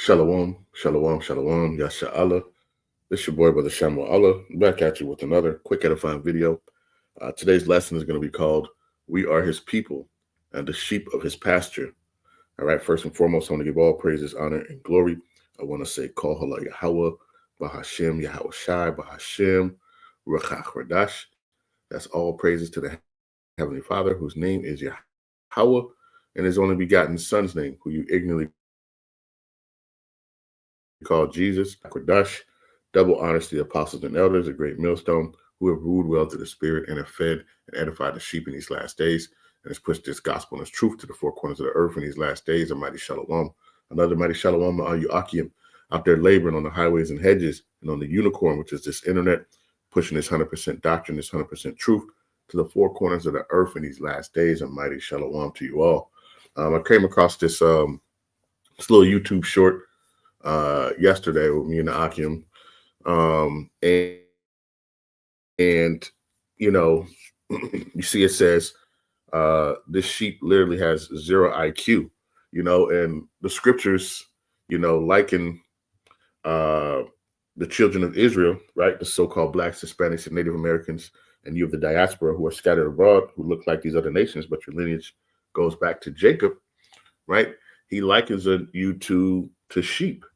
Shalom, shalom, shalom, Yasha Allah. This is your boy, Brother Shamuel Allah, back at you with another quick edifying video. Today's lesson is going to be called, We Are His People and the Sheep of His Pasture. All right, first and foremost, I want to give all praises, honor, and glory. I want to say, Call Halal Yahawah, Bahasham, Yahawashi, Bahasham, Rawchaa, Qadash. That's all praises to the Heavenly Father, whose name is Yahawah, and his only begotten Son's name, who you ignorantly called Jesus, Qadash. Double honors to the apostles and elders, a great millstone, who have ruled well to the Spirit and have fed and edified the sheep in these last days, and has pushed this gospel and this truth to the four corners of the earth in these last days. A mighty shalom. Another mighty shalom are you Akim, out there laboring on the highways and hedges and on the unicorn, which is this internet, pushing this 100% doctrine, this 100% truth to the four corners of the earth in these last days. A mighty shalom to you all. I came across this little YouTube short yesterday with me and the Akim. And you know, you see it says this sheep literally has 0 IQ, and the scriptures, liken the children of Israel, right? The so-called blacks, Hispanics, and Native Americans, and you have the diaspora who are scattered abroad, who look like these other nations, but your lineage goes back to Jacob, right? He likens you to sheep,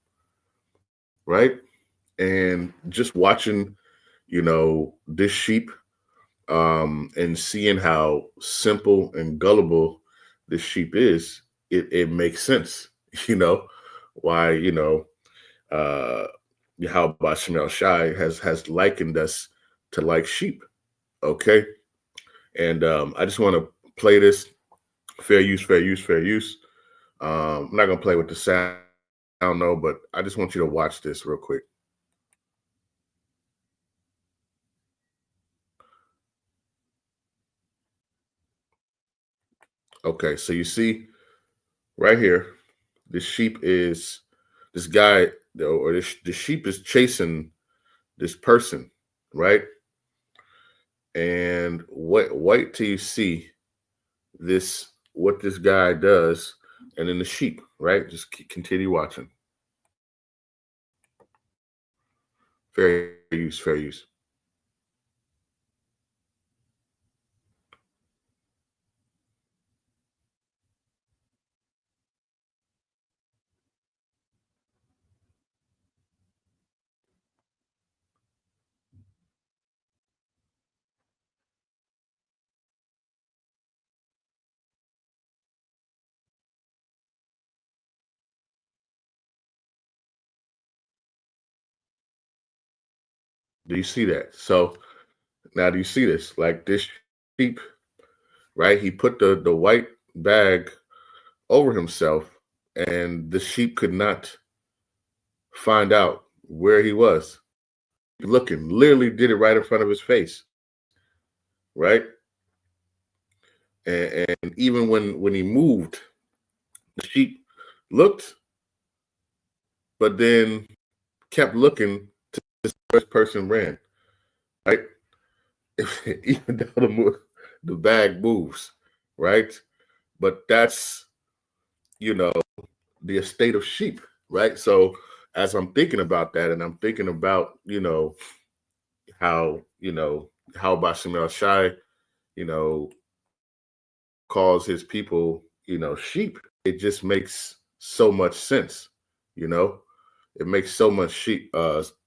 right? And just watching, this sheep and seeing how simple and gullible this sheep is, it makes sense, why, Yahawashi has likened us to like sheep. Okay. And I just want to play this. Fair use, fair use, fair use. I'm not going to play with the sound, no, but I just want you to watch this real quick. Okay, so you see right here, this sheep is this guy, or the sheep is chasing this person, right? And wait till you see what this guy does, and then the sheep, right? Just continue watching. Fair use, fair use. Do you see that? So now do you see this? Like this sheep, right? He put the white bag over himself, and the sheep could not find out where he was. Looking, literally did it right in front of his face, right? And even when he moved, the sheep looked, but then kept looking to this first person ran, right? Even though the bag moves, right? But that's, the estate of sheep, right? So as I'm thinking about that, and I'm thinking about, how, how Bahasham Shai, calls his people, sheep. It just makes so much sense, It makes so much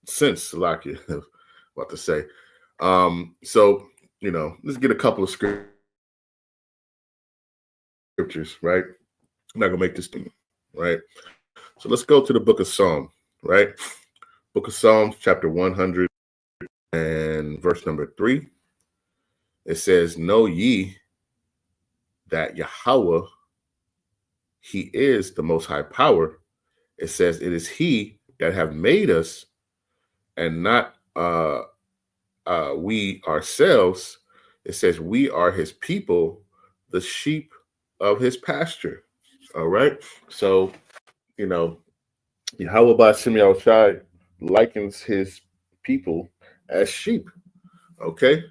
sense, like you about to say. So, let's get a couple of scriptures, right? I'm not gonna make this thing, right? So let's go to the book of Psalm, right? Book of Psalms, chapter 100 and verse number 3. It says, Know ye that Yahawah, he is the most high power. It says, it is he that have made us, and not we ourselves. It says, we are his people, the sheep of his pasture. All right. So, Yahawah Bahasham Shai likens his people as sheep. Okay.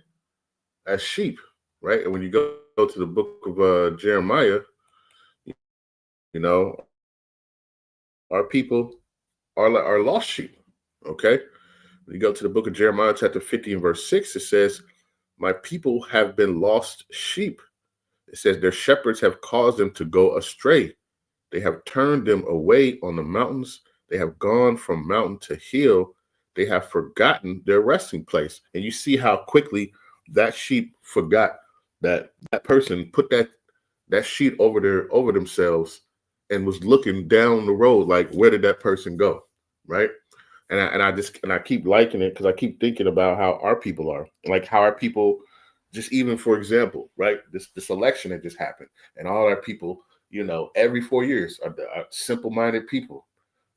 As sheep. Right. And when you go to the book of Jeremiah, our people are lost sheep. Okay. When you go to the book of Jeremiah, chapter 50 and verse 6, it says, my people have been lost sheep. It says their shepherds have caused them to go astray. They have turned them away on the mountains. They have gone from mountain to hill. They have forgotten their resting place. And you see how quickly that sheep forgot that person put that sheet over themselves and was looking down the road like, where did that person go, right? And I keep liking it because I keep thinking about how our people are, like how our people, just even for example, right? This election that just happened, and all our people, every 4 years are simple-minded people,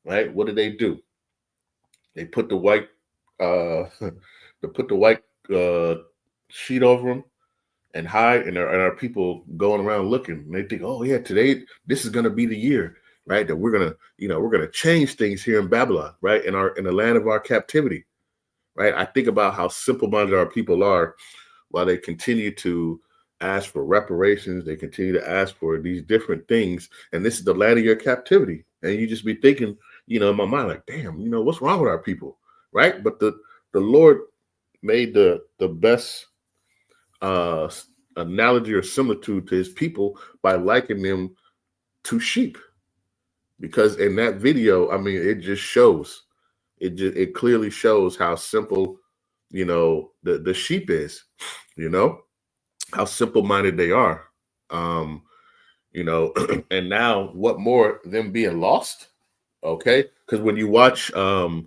right? What do? They put the white sheet over them and hide, and our people going around looking. And they think, oh yeah, today this is gonna be the year, right? That we're gonna change things here in Babylon, right? In the land of our captivity, right? I think about how simple-minded our people are, while they continue to ask for reparations, they continue to ask for these different things, and this is the land of your captivity. And you just be thinking, in my mind, like, damn, what's wrong with our people, right? But the Lord made the best analogy or similitude to his people by likening them to sheep, because in that video, I mean, it just shows, it clearly shows how simple, the sheep is, how simple-minded they are, and now what more them being lost, okay? Because when you watch, I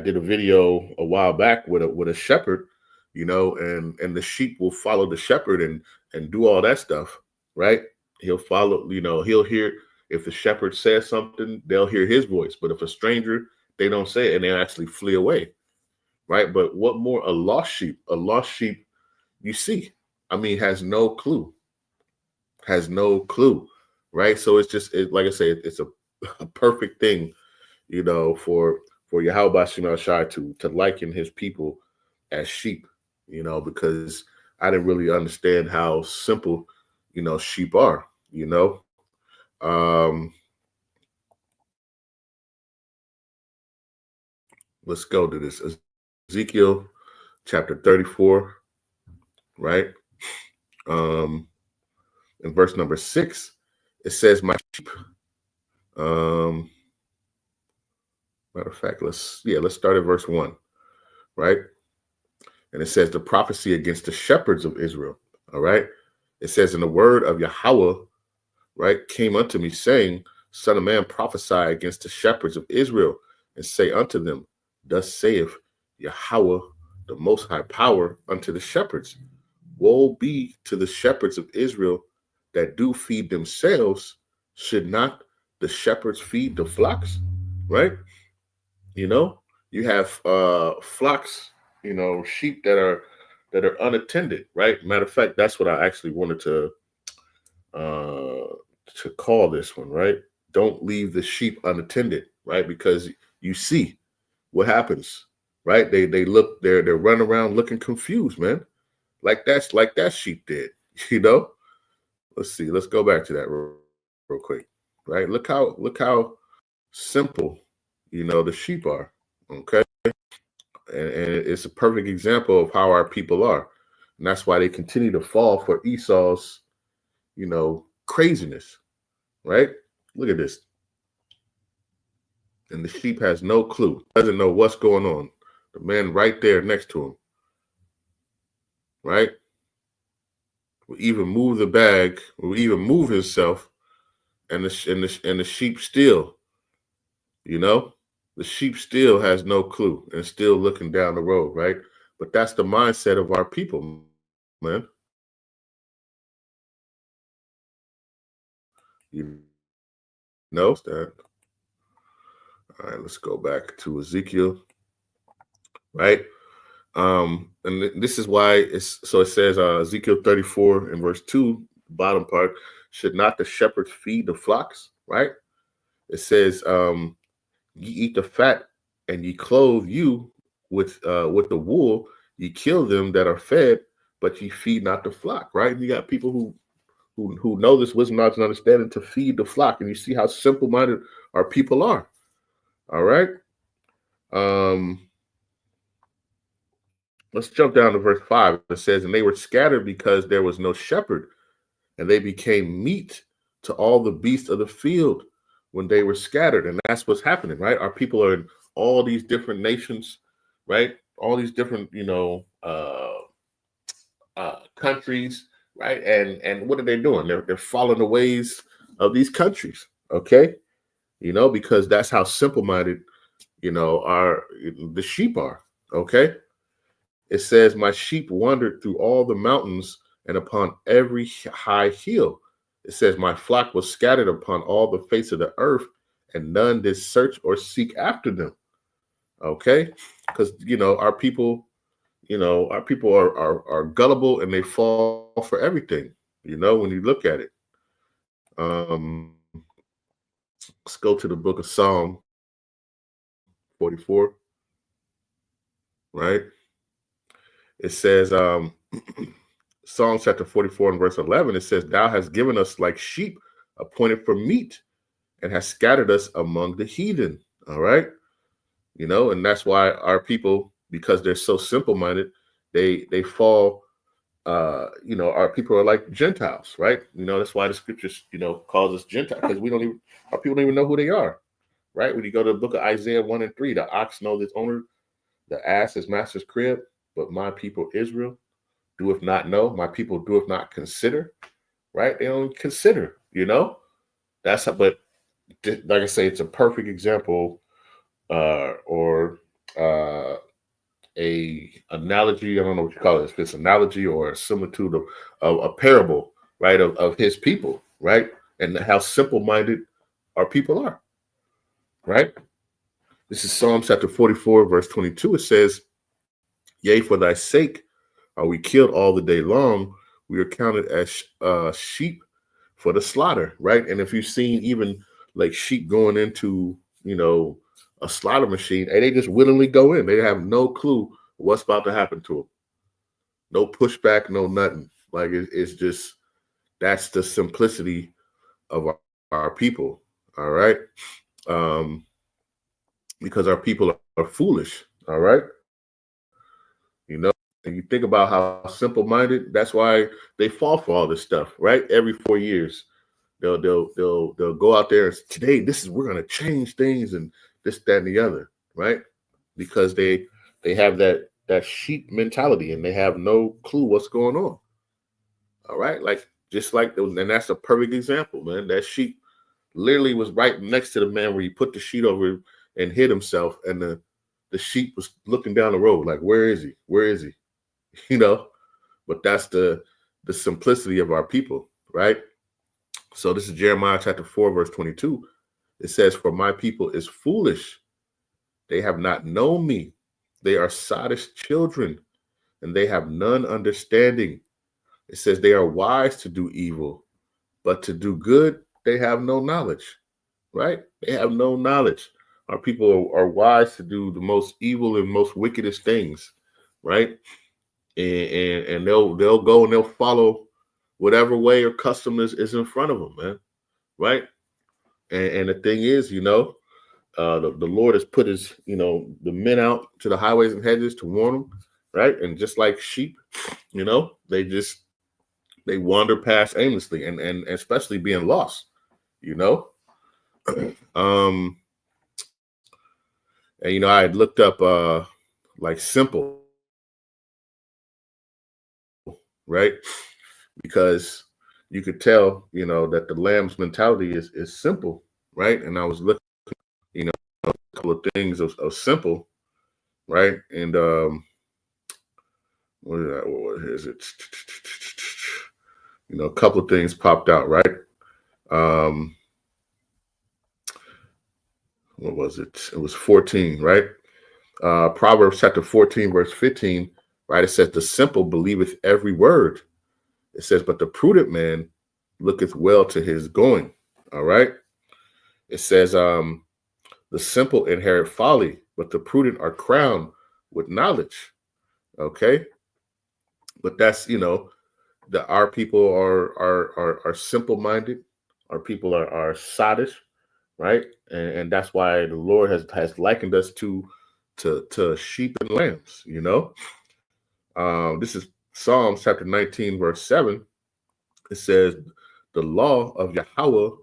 did a video a while back with a shepherd, and the sheep will follow the shepherd and do all that stuff, right? He'll follow, he'll hear, if the shepherd says something, they'll hear his voice. But if a stranger, they don't say it, and they actually flee away, right? But what more, a lost sheep, you see, I mean, has no clue, right? So it's just, like I say, it's a perfect thing, for Yahawah to liken his people as sheep, because I didn't really understand how simple, sheep are, let's go to this Ezekiel chapter 34, right? In verse number 6, it says, my sheep, matter of fact, let's start at verse 1, right? And it says the prophecy against the shepherds of Israel. All right. It says, in the word of Yahawah, right, came unto me, saying, son of man, prophesy against the shepherds of Israel, and say unto them, thus saith Yahawah, the most high power, unto the shepherds. Woe be to the shepherds of Israel that do feed themselves. Should not the shepherds feed the flocks? Right? You have flocks, sheep that are unattended, right? Matter of fact, that's what I actually wanted to call this one, right? Don't leave the sheep unattended, right? Because you see what happens, right? They they're running around looking confused, man. Like that sheep did, Let's see. Let's go back to that real quick, right? Look how simple, the sheep are. Okay. And it's a perfect example of how our people are. And that's why they continue to fall for Esau's, craziness, right? Look at this. And the sheep has no clue, doesn't know what's going on. The man right there next to him, right? Will even move the bag, will even move himself, and the sheep still, the sheep still has no clue and still looking down the road, right? But that's the mindset of our people, man. You know that. All right, let's go back to Ezekiel, right? And this is why it says Ezekiel 34 and verse 2, bottom part, should not the shepherds feed the flocks, right? It says, ye eat the fat and ye clothe you with the wool, ye kill them that are fed, but ye feed not the flock, right? And you got people who who know this wisdom, knowledge, and understanding to feed the flock. And you see how simple-minded our people are. All right. Let's jump down to verse 5. It says, and they were scattered because there was no shepherd, and they became meat to all the beasts of the field when they were scattered. And that's what's happening, right? Our people are in all these different nations, right? All these different, countries, right? And what are they doing? They're following the ways of these countries, okay? Because that's how simple-minded, the sheep are, okay? It says, my sheep wandered through all the mountains and upon every high hill. It says, my flock was scattered upon all the face of the earth, and none did search or seek after them. Okay? Because, our people, are gullible, and they fall for everything, when you look at it. Let's go to the book of Psalm 44, right? It says, Psalm chapter 44 and verse 11, it says, thou hast given us like sheep appointed for meat, and has scattered us among the heathen. All right. And that's why our people, because they're so simple-minded, they fall, our people are like Gentiles, right? That's why the scriptures, calls us Gentiles, because our people don't even know who they are, right? When you go to the book of Isaiah 1 and 3, the ox knows its owner, the ass his master's crib, but my people Israel doeth not know, my people doeth not consider, right? They don't consider, that's how, but like I say, it's a perfect example, or a analogy. I don't know what you call it. If it's analogy or a similitude of a parable, right? Of his people, right? And how simple-minded our people are, right? This is Psalm chapter 44, verse 22. It says, yea, for thy sake are we killed all the day long. We are counted as sheep for the slaughter, right? And if you've seen even like sheep going into, a slaughter machine, and they just willingly go in. They have no clue what's about to happen to them. No pushback, no nothing. Like it's just, that's the simplicity of our people, all right? Because our people are foolish, all right? And you think about how simple-minded, that's why they fall for all this stuff, right? Every 4 years, they'll go out there and today, we're going to change things and this, that, and the other, right? Because they have that sheep mentality, and they have no clue what's going on. All right, and that's a perfect example, man. That sheep literally was right next to the man where he put the sheet over and hid himself, and the sheep was looking down the road like, where is he? Where is he? But that's the simplicity of our people, right? So this is Jeremiah chapter 4, verse 22. It says, for my people is foolish. They have not known me. They are sottish children, and they have none understanding. It says they are wise to do evil, but to do good, they have no knowledge, right? They have no knowledge. Our people are wise to do the most evil and most wickedest things, right? And they'll go and they'll follow whatever way or custom is in front of them, man, right? And the thing is, the Lord has put his, the men out to the highways and hedges to warn them, right? And just like sheep, they wander past aimlessly, and especially being lost, And I had looked up like simple, right? Because you could tell, that the lamb's mentality is simple, right? And I was looking, a couple of things of simple, right? And what is it? A couple of things popped out, right? What was it? It was 14, right? Proverbs chapter 14, verse 15, right? It says, the simple believeth every word. It says, but the prudent man looketh well to his going. All right. It says, the simple inherit folly, but the prudent are crowned with knowledge. Okay. But that's, that our people are simple minded. Our people are sottish, right? And that's why the Lord has likened us to sheep and lambs. This is Psalms chapter 19, verse 7. It says, "The law of Yahawah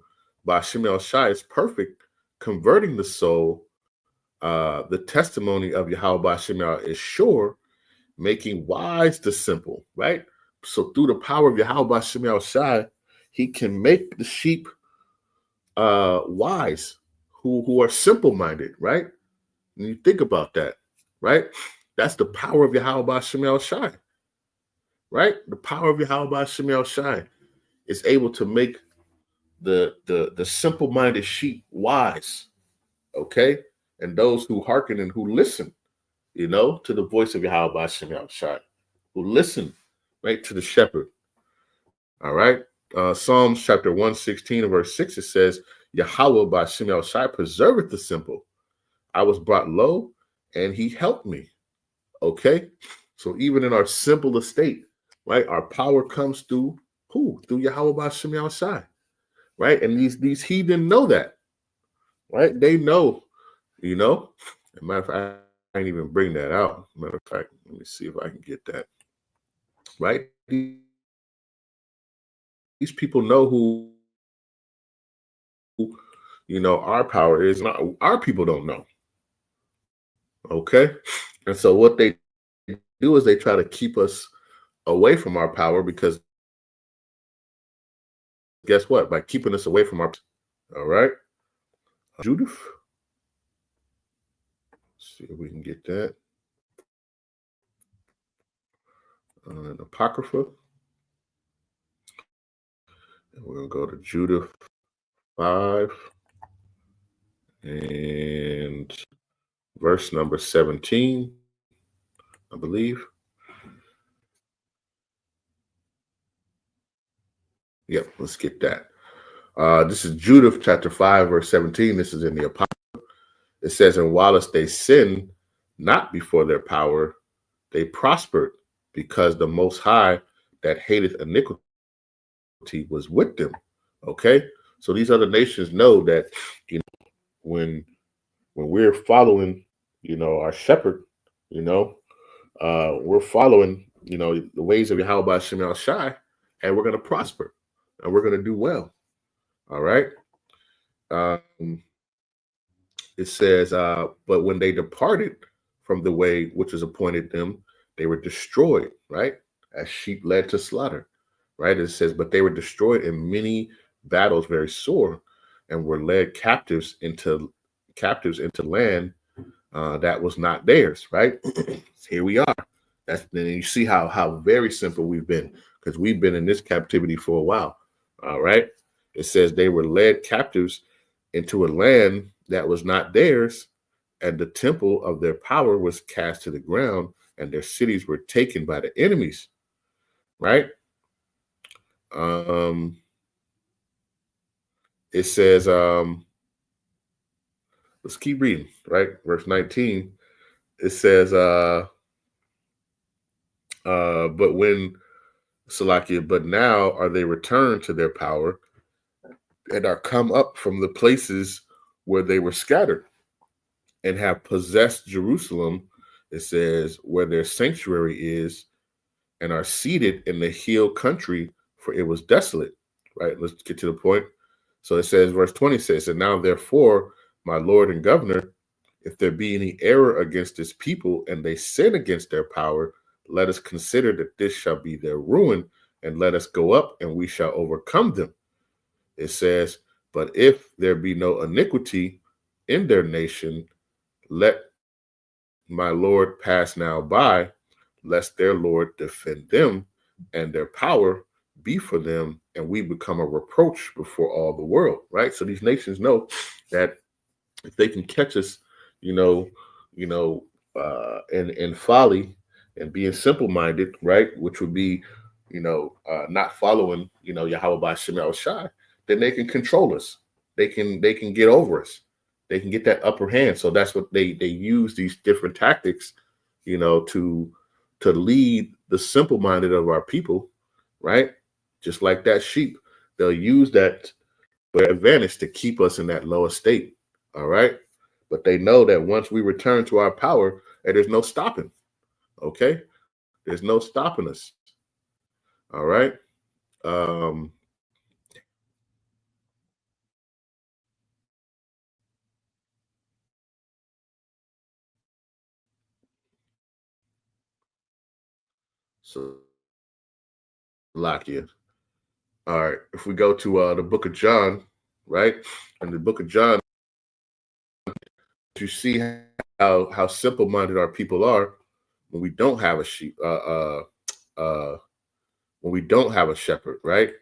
by Shemel Shai is perfect, converting the soul. The testimony of Yahweh by Shemel is sure, making wise the simple." Right. So through the power of Yahweh by Shemel Shai, He can make the sheep wise, who are simple minded. Right. And you think about that. Right. That's the power of Yahweh by Shemel Shai. Right. The power of Yahweh by Shemel Shai is able to make the simple-minded sheep wise, okay? And those who hearken and who listen, to the voice of Yahweh by Shem Shai, who listen, right, to the shepherd. All right. Psalms chapter 116 and verse 6, it says, "Yahweh by Shem Shai preserveth the simple. I was brought low, and he helped me." Okay. So even in our simple estate, right, our power comes through who? Through Yahweh by Shem Shai. Right? And these heathen know that, right? They know, As a matter of fact, I didn't even bring that out. Matter of fact, let me see if I can get that. Right? These people know who, our power is. Not, our people don't know. Okay? And so what they do is they try to keep us away from our power, because guess what? By keeping us away from our, all right? Judith. Let's see if we can get that. Apocrypha. And we're going to go to Judith 5 and verse number 17, I believe. Yep, let's get that. This is Judith chapter 5, verse 17. This is in the Apocrypha. It says, "And whilst they sinned not before their power, they prospered, because the Most High that hateth iniquity was with them." Okay? So these other nations know that, when we're following, our shepherd, we're following, the ways of Yahweh by Shem Shai, and we're going to prosper, and we're going to do well. All right. It says, "But when they departed from the way which was appointed them, they were destroyed," right? As sheep led to slaughter, right? It says, "But they were destroyed in many battles very sore, and were led captives into land that was not theirs," right? Here we are. Then you see how very simple we've been, because we've been in this captivity for a while. All right. It says they were led captives into a land that was not theirs, and the temple of their power was cast to the ground, and their cities were taken by the enemies. Right. It says, let's keep reading, right? Verse 19. It says, "But when Salakia, but now are they returned to their power, and are come up from the places where they were scattered, and have possessed Jerusalem," it says, "where their sanctuary is, and are seated in the hill country, for it was desolate." Right? Let's get to the point. So it says, verse 20 says, "And now therefore, my Lord and Governor, if there be any error against this people, and they sin against their power, let us consider that this shall be their ruin, and let us go up, and we shall overcome them." It says, "But if there be no iniquity in their nation, let my Lord pass now by, lest their Lord defend them, and their power be for them, and we become a reproach before all the world." Right? So these nations know that if they can catch us, in folly and being simple-minded, right, which would be, not following, Yahweh by Shem Shai, then they can control us. They can get over us. They can get that upper hand. So that's what they use, these different tactics, to lead the simple-minded of our people, right? Just like that sheep, they'll use that for their advantage to keep us in that lower state, all right? But they know that once we return to our power, there's no stopping, okay? There's no stopping us, all right? Um, so, Lakia. All right, if we go to the book of John, right? In the book of John, you see how simple-minded our people are when we don't have a sheep, when we don't have a shepherd, right?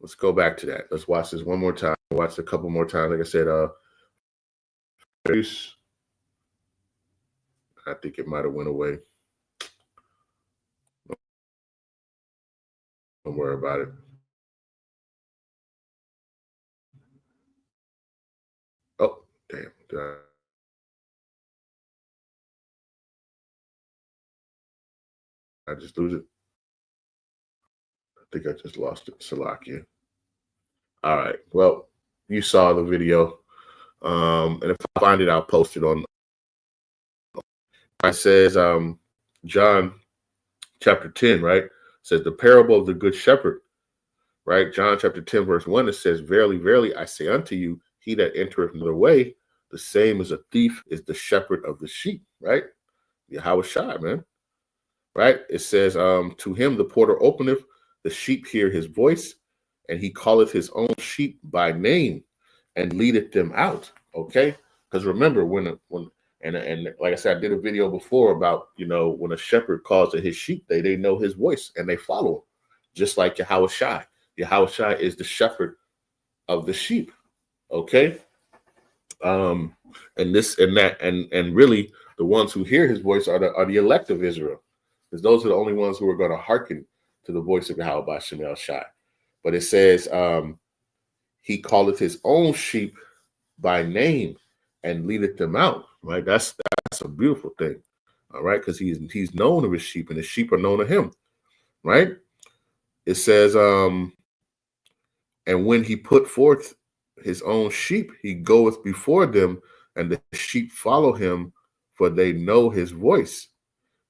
Let's go back to that. Let's watch this one more time. Watch a couple more times. Like I said, I think it might have went away. Don't worry about it. Oh, damn. Did I just lose it? I think I just lost it. Salakia. All right. Well, you saw the video. And if I find it, I'll post it on. It says, John chapter 10, right? It says the parable of the good shepherd, right? John chapter 10, verse 1, it says, Verily, verily, I say unto you, he that entereth the way, the same as a thief is the shepherd of the sheep, right? Yahawashi, man. Right? It says, to him the porter openeth, the sheep hear his voice, and he calleth his own sheep by name and leadeth them out. Okay? Because remember, when like I said, I did a video before about, when a shepherd calls to his sheep, they know his voice and they follow him. Just like Yahawashi. Yahawashi is the shepherd of the sheep. Okay? And this and that, and really the ones who hear his voice are the elect of Israel. Because those are the only ones who are going to hearken to the voice of Yahawah Bahasham El Shai. But it says, he calleth his own sheep by name and leadeth them out. Right? That's a beautiful thing. All right, because he's known of his sheep, and his sheep are known of him. Right? It says, and when he put forth his own sheep, he goeth before them, and the sheep follow him, for they know his voice.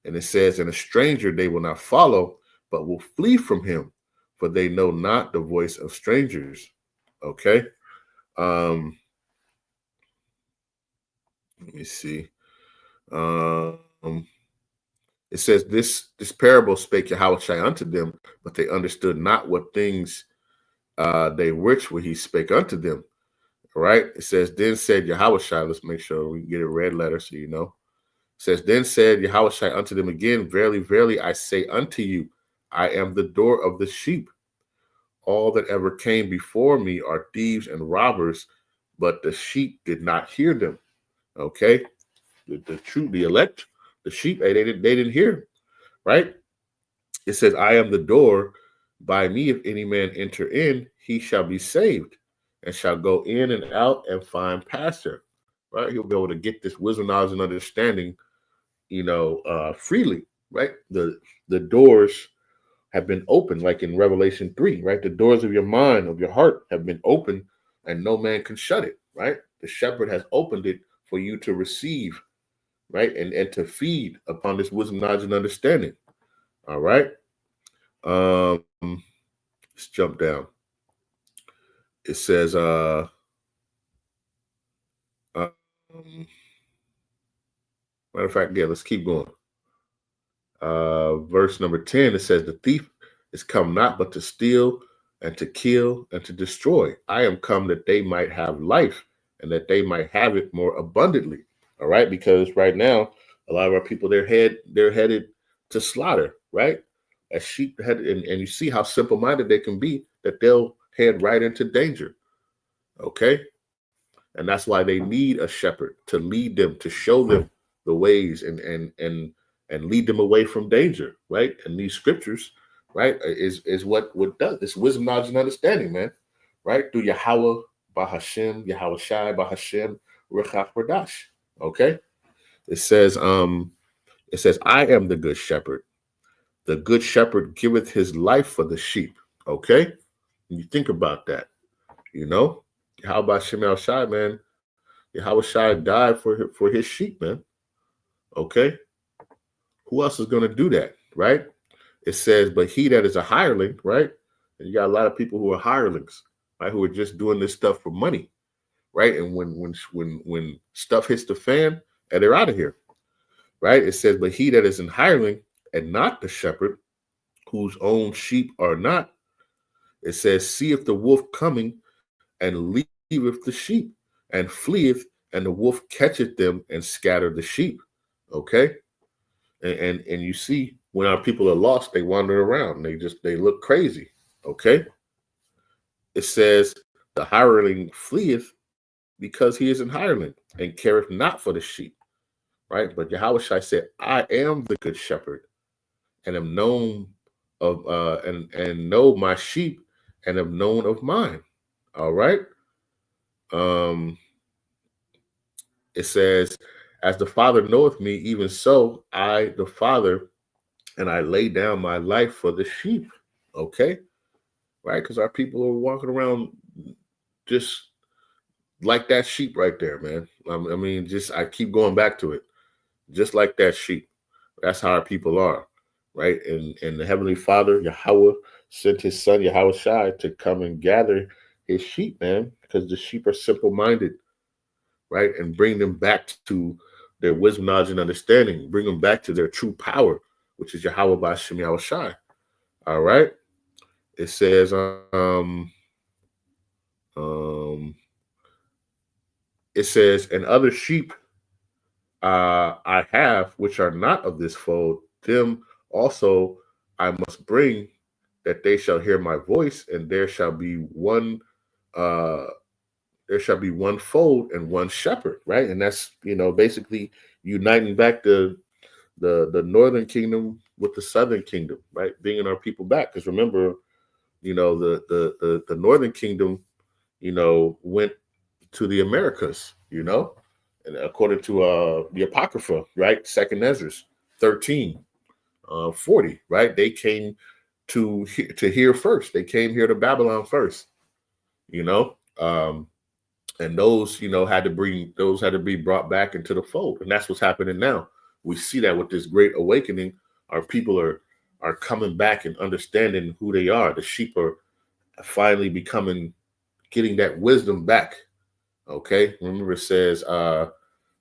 And it says, and a stranger they will not follow, but will flee from him, for they know not the voice of strangers. Okay. Let me see. It says, this parable spake Yahawashi unto them, but they understood not what things they which were he spake unto them. All right. It says, then said Yahawashi, let's make sure we get a red letter so you know. It says, then said Yahawashi unto them again, Verily, verily, I say unto you, I am the door of the sheep. All that ever came before me are thieves and robbers, but the sheep did not hear them. Okay, the elect, the sheep, they didn't hear, right? It says, I am the door. By me, if any man enter in, he shall be saved, and shall go in and out and find pasture. Right? He'll be able to get this wisdom, knowledge, and understanding, freely. Right? The doors have been opened, like in Revelation 3, right? The doors of your mind, of your heart have been opened, and no man can shut it, right? The shepherd has opened it for you to receive, right? And to feed upon this wisdom, knowledge, and understanding. All right. Let's jump down. It says, matter of fact, yeah, let's keep going. Verse number 10, it says, the thief is come not but to steal and to kill and to destroy. I am come that they might have life and that they might have it more abundantly. All right, because right now a lot of our people they're headed to slaughter, right? As sheep headed, and you see how simple-minded they can be, that they'll head right into danger. Okay, and that's why they need a shepherd to lead them, to show them the ways and lead them away from danger, right? And these scriptures, right, is what does this wisdom, knowledge, and understanding, man, right? Through Yahawah, Bahasham, Yahawashi, Bahasham, Rawchaa, Qadash. Okay, it says, I am the good shepherd. The good shepherd giveth his life for the sheep. Okay? And you think about that, you know? How about Shemel Shai, man? Yahawashi died for his sheep, man. Okay? Who else is going to do that, right? It says, but he that is a hireling, right? And you got a lot of people who are hirelings, right? Who are just doing this stuff for money, right? And when stuff hits the fan, and they're out of here, right? It says, but he that is an hireling and not the shepherd, whose own sheep are not, it says, seeth the wolf coming and leaveth the sheep and fleeth, and the wolf catcheth them and scatter the sheep. Okay. And you see when our people are lost, they wander around. They look crazy. Okay. It says the hireling fleeth because he is an hireling and careth not for the sheep. Right. But Yahawashi said, I am the good shepherd and am known of and know my sheep and am known of mine. All right. It says, as the Father knoweth me, even so I, the Father, and I lay down my life for the sheep. Okay. Right. Because our people are walking around just like that sheep right there, man. I mean, I keep going back to it. Just like that sheep. That's how our people are. Right. And the Heavenly Father, Yahawah, sent his son, Yahawashi, to come and gather his sheep, man, because the sheep are simple minded, right? And bring them back to their wisdom, knowledge, and understanding. Bring them back to their true power, which is Yahawah Bahasham Yahawashi. All right. It says, and other sheep I have, which are not of this fold, them also I must bring, that they shall hear my voice, and there shall be one fold and one shepherd, right? And that's, basically uniting back the northern kingdom with the southern kingdom, right? Bringing our people back. Because remember, the northern kingdom, went to the Americas, and according to the Apocrypha, right? Second Ezra 13, 40, right? They came to here first. They came here to Babylon first, and those, had to be brought back into the fold. And that's what's happening now. We see that with this great awakening, our people are coming back and understanding who they are. The sheep are finally getting that wisdom back. Okay. Remember, it says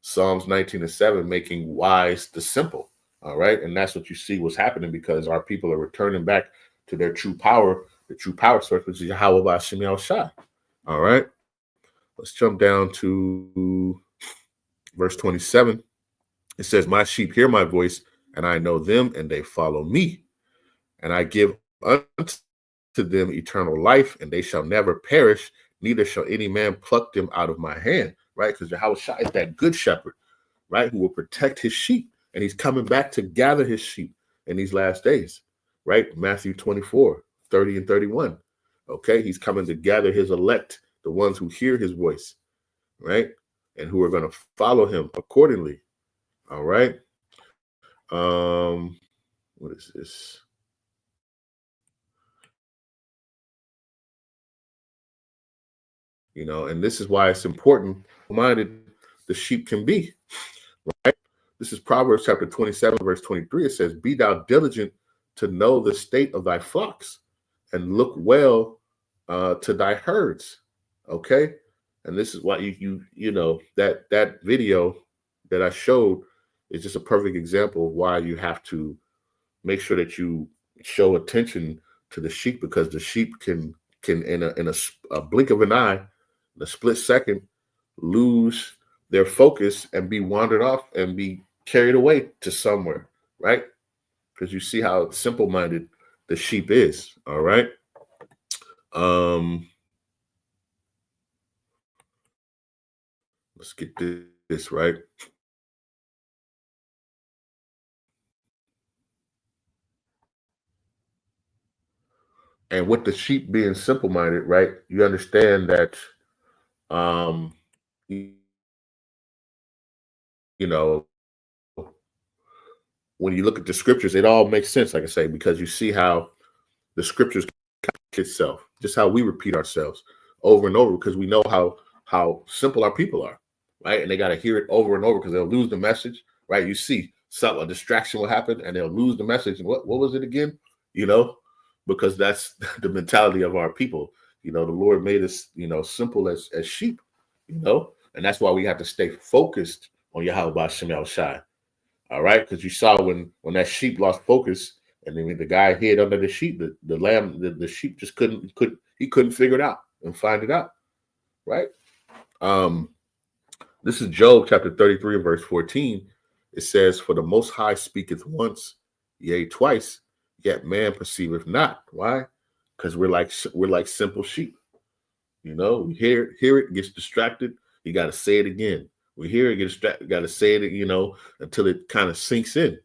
Psalms 19:7, making wise the simple. All right. And that's what you see what's happening, because our people are returning back to their true power, the true power source, which is Yahawah Bahasham Yahawashi. All right. Let's jump down to verse 27. It says, my sheep hear my voice, and I know them, and they follow me. And I give unto them eternal life, and they shall never perish, neither shall any man pluck them out of my hand. Right? Because Yahawashi is that good shepherd, right? Who will protect his sheep. And he's coming back to gather his sheep in these last days. Right? Matthew 24:30 and 31. Okay? He's coming to gather his elect, the ones who hear his voice, right? And who are going to follow him accordingly. All right. What is this? And this is why it's important how minded the sheep can be, right? This is Proverbs chapter 27, verse 23. It says, be thou diligent to know the state of thy flocks, and look well to thy herds. Okay. And this is why that video that I showed is just a perfect example of why you have to make sure that you show attention to the sheep, because the sheep can in a blink of an eye, in a split second, lose their focus and be wandered off and be carried away to somewhere, right? Because you see how simple-minded the sheep is. All right. Let's get this right. And with the sheep being simple-minded, right, you understand that you know when you look at the scriptures, it all makes sense, like I say, because you see how the scriptures itself, just how we repeat ourselves over and over, because we know how simple our people are, right? And they got to hear it over and over because they'll lose the message, right? You see, a distraction will happen and they'll lose the message. And what was it again? Because that's the mentality of our people. The Lord made us, simple as sheep, and that's why we have to stay focused on Yahawashi. All right, because you saw when that sheep lost focus, and then the guy hid under the sheep, the lamb, the sheep just couldn't figure it out and find it out, right? This is Job chapter 33 and verse 14. It says, "For the Most High speaketh once, yea twice, yet man perceiveth not." Why? Because we're like simple sheep. We hear it, gets distracted. You got to say it again. We hear it, get distracted. Got to say it, until it kind of sinks in,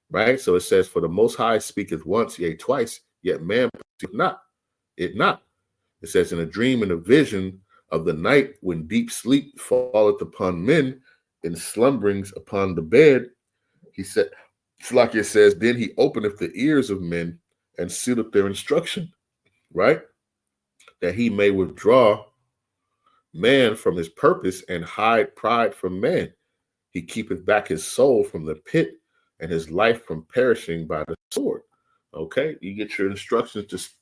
right? So it says, "For the Most High speaketh once, yea twice, yet man perceiveth not it not." It says, "In a dream and a vision of the night, when deep sleep falleth upon men, and slumberings upon the bed," he said, Slakia says, "Then he openeth the ears of men and sealeth their instruction," right? "That he may withdraw man from his purpose and hide pride from man. He keepeth back his soul from the pit and his life from perishing by the sword." Okay, you get your instructions just,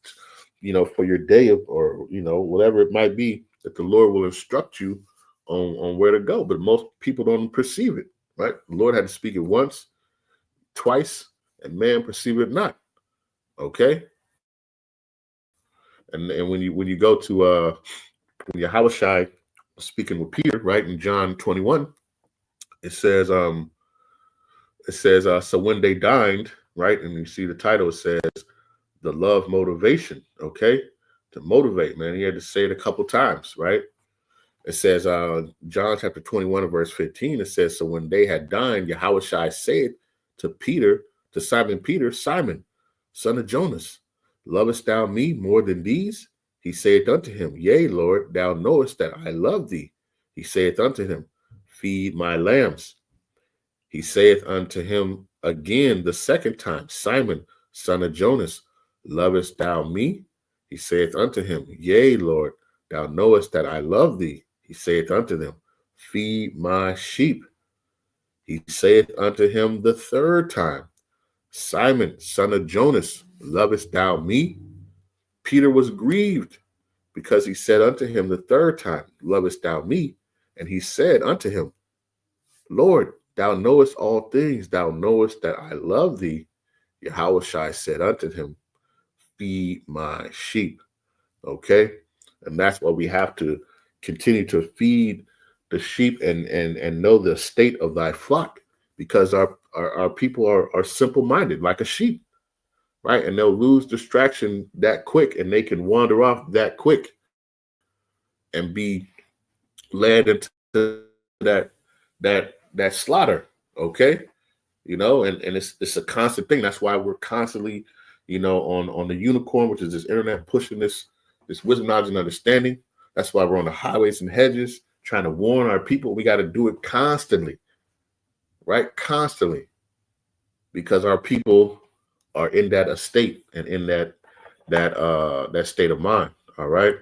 for your day or whatever it might be, that the Lord will instruct you on where to go. But most people don't perceive it, right? The Lord had to speak it once, twice, and man perceive it not. Okay, and when you go to when Yahawashi speaking with Peter, right, in John 21, it says so when they dined, right, and you see the title, it says the love motivation, okay, to motivate, man. He had to say it a couple times, right? It says John chapter 21 and verse 15, it says, "So when they had dined, Yahawashi said to Simon Peter, Simon, son of Jonas, lovest thou me more than these? He saith unto him, Yea, Lord, thou knowest that I love thee. He saith unto him, Feed my lambs. He saith unto him again the second time, Simon, son of Jonas, lovest thou me? He saith unto him, Yea, Lord, thou knowest that I love thee. He saith unto them, Feed my sheep. He saith unto him the third time, Simon, son of Jonas, lovest thou me? Peter was grieved because he said unto him the third time, Lovest thou me? And he said unto him, Lord, thou knowest all things. Thou knowest that I love thee. Yahawashi said unto him, Feed my sheep. Okay? And that's why we have to continue to feed the sheep and know the state of thy flock, because our people are simple-minded like a sheep, right? And they'll lose distraction that quick, and they can wander off that quick and be led into that slaughter, okay? And it's a constant thing. That's why we're constantly, on the unicorn, which is this internet, pushing this wisdom, knowledge, and understanding. That's why we're on the highways and hedges trying to warn our people. We got to do it constantly, right? Constantly, because our people are in that estate and in that state of mind. All right.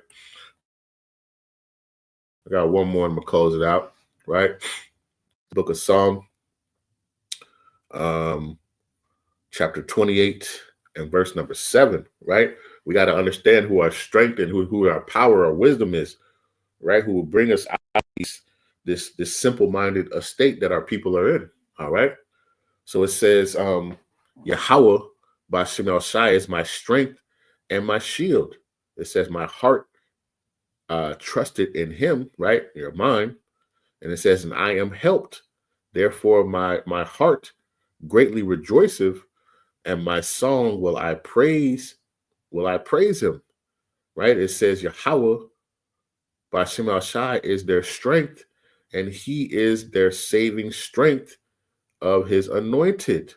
I got one more. I'm gonna close it out. Right. Book of Psalm, chapter 28 and verse number 7. Right. We got to understand who our strength and who our power or wisdom is. Right. Who will bring us out of this simple-minded estate that our people are in. All right. So it says, Yahawah Bahasham Shai is my strength and my shield. It says my heart trusted in him, right? Your mind. And it says, and I am helped. Therefore, my heart greatly rejoiceth, and my song will I praise him. Right? It says Yahawah Bahasham Shai is their strength, and he is their saving strength of his anointed.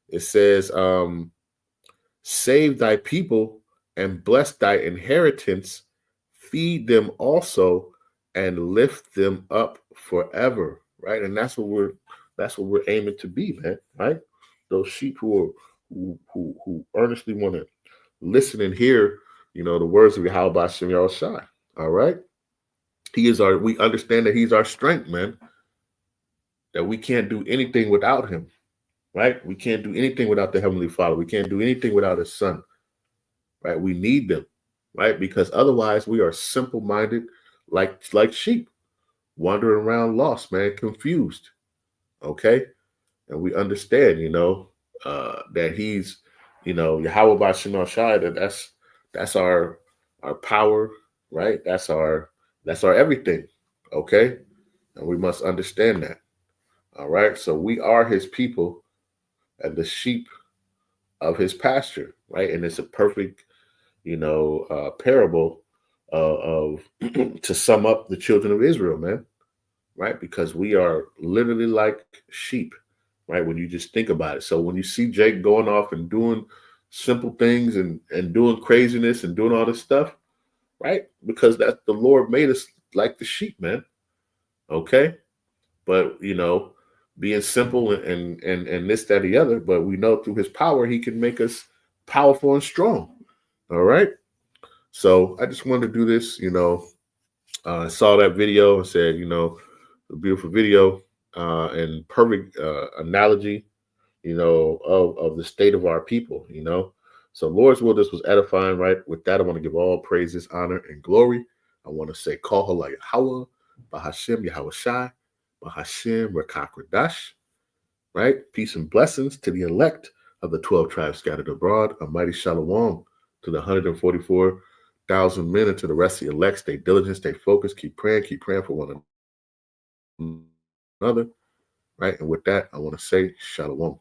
It says, save thy people and bless thy inheritance, feed them also and lift them up forever. Right. And that's what we're aiming to be, man. Right. those sheep who earnestly want to listen and hear, the words of Yahawashi. All right. We understand that he's our strength, man, that we can't do anything without him, right? We can't do anything without the Heavenly Father. We can't do anything without his son, right? We need them, right? Because otherwise we are simple-minded like sheep, wandering around lost, man, confused. Okay. And we understand, that he's, Yahawah Bahasham Shai, that's our power, right? That's our everything. Okay. And we must understand that. All right. So we are his people and the sheep of his pasture, right? And it's a perfect, parable of to sum up the children of Israel, man, right? Because we are literally like sheep, right? When you just think about it. So when you see Jake going off and doing simple things and doing craziness and doing all this stuff, right? Because that the Lord made us like the sheep, man. Okay. But being simple and this, that, the other, but we know through his power, he can make us powerful and strong. All right. So I just wanted to do this, I saw that video and said, a beautiful video and perfect analogy, of the state of our people, So Lord's will, this was edifying, right? With that, I want to give all praises, honor, and glory. I want to say, Call Halal Yahawah, Bahasham Yahawashi, Bahasham Qadash, right? Peace and blessings to the elect of the 12 tribes scattered abroad. A mighty shalom to the 144,000 men and to the rest of the elect. Stay diligent, stay focused, keep praying for one another, right? And with that, I want to say shalom.